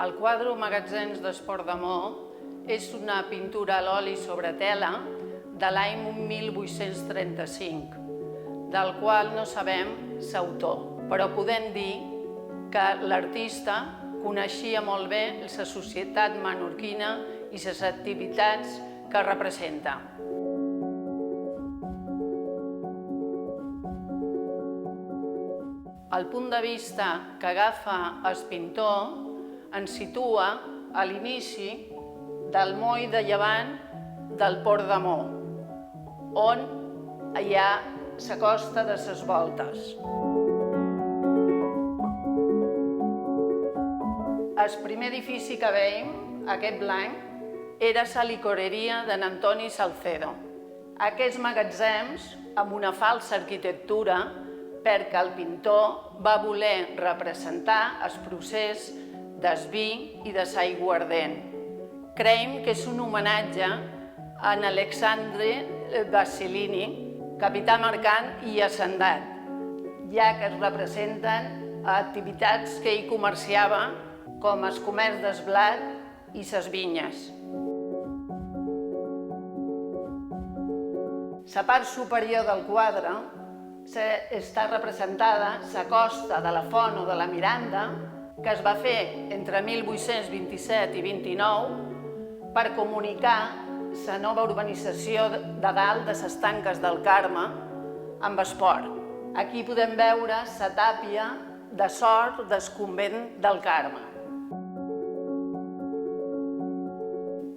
El quadre Magatzems d'Esport d'Amor és una pintura a l'oli sobre tela de l'any 1835, del qual no sabem l'autor, però podem dir que l'artista coneixia molt bé la societat menorquina i les activitats que representa. El punt de vista que agafa el pintor ens situa a l'inici del moll de llevant del Port d'Amor, on hi ha la costa de les Voltes. El primer edifici que veiem, aquest blanc, era la licoreria d'en Antoni Salcedo. Aquests magatzems, amb una falsa arquitectura, perquè el pintor va voler representar el procés del vi i de l'aiguardent. Creiem que és un homenatge a Alexandre Bassilini, capità mercant i hacendat, ja que es representen activitats que ell comerciava, com el comerç del blat i les vinyes. La part superior del quadre està representada la costa de la Font o de la Miranda, que es va fer entre 1827 i 29 per comunicar la nova urbanització de dalt de les Tanques del Carme amb esport. Aquí podem veure la tàpia de sort del convent del Carme.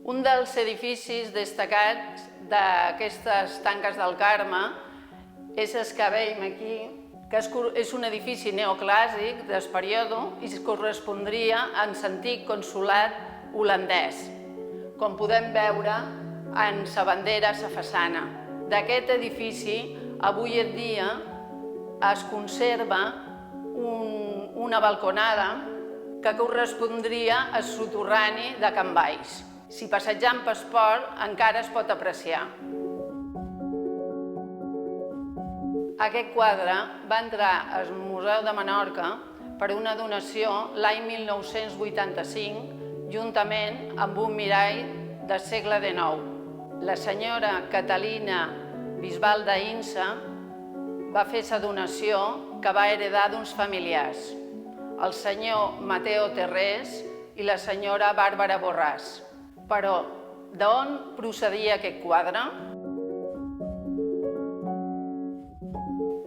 Un dels edificis destacats d'aquestes Tanques del Carme és el que veiem aquí, que és un edifici neoclàssic del període i es correspondria en l'antic consolat holandès, com podem veure en la bandera a la façana. D'aquest edifici, avui en dia, es conserva una balconada que correspondria al soterrani de Can Valls. Si passegem pel port, encara es pot apreciar. Aquest quadre va entrar al Museu de Menorca per una donació l'any 1985, juntament amb un mirall del segle XIX. La senyora Catalina Bisbal d'Aïnsa va fer la donació que va heredar d'uns familiars, el senyor Mateo Terrés i la senyora Bàrbara Borràs. Però d'on procedia aquest quadre?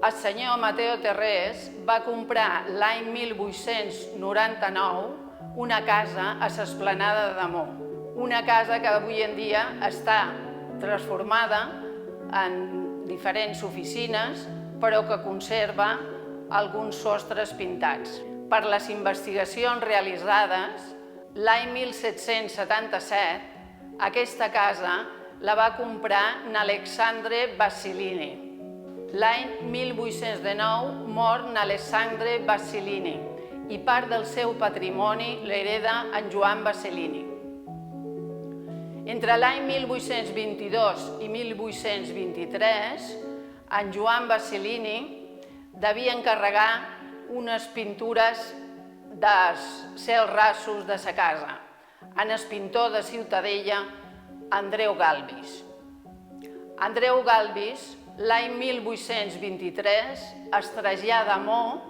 El senyor Mateo Terrés va comprar l'any 1899 una casa a l'Esplanada d'Amor, una casa que avui en dia està transformada en diferents oficines, però que conserva alguns sostres pintats. Per les investigacions realitzades, l'any 1777, aquesta casa la va comprar Alexandre Bassilini. L'any 1819 mor Alexandre Bassilini i part del seu patrimoni l'hereda en Joan Bassilini. Entre l'any 1822 i 1823, en Joan Bassilini devia encarregar unes pintures dels cels rasos de sa casa en el pintor de Ciutadella, Andreu Galvis. Andreu Galvis, l'any 1823, es trasllada a Amor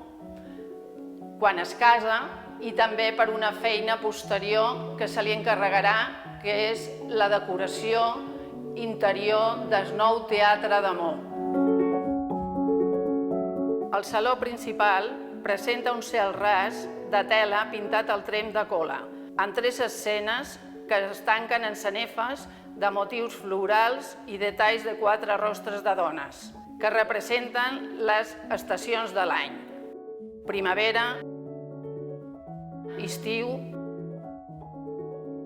quan es casa i també per una feina posterior que se li encarregarà, que és la decoració interior del nou Teatre d'Amor. El saló principal presenta un cel ras de tela pintat al tremp de cola, amb 3 escenes que es tanquen en sanefes de motius florals i detalls de 4 rostres de dones, que representen les estacions de l'any: primavera, estiu,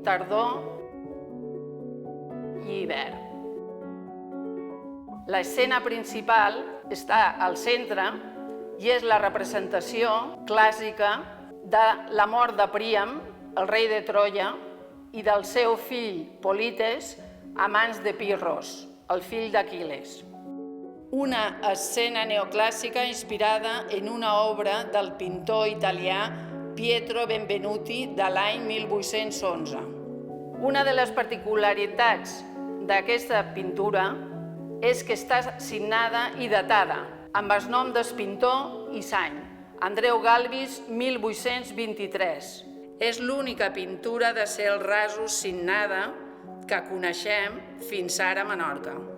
tardor i hivern. L'escena principal està al centre i és la representació clàssica de la mort de Príam, el rei de Troia, i del seu fill Polites a mans de Pirros, el fill d'Aquil·les. Una escena neoclàssica inspirada en una obra del pintor italià Pietro Benvenuti de l'any 1811. Una de les particularitats d'aquesta pintura és que està signada i datada amb el nom del pintor i l'any, Andreu Galvis, 1823. És l'única pintura de cels rasos signada que coneixem fins ara a Menorca.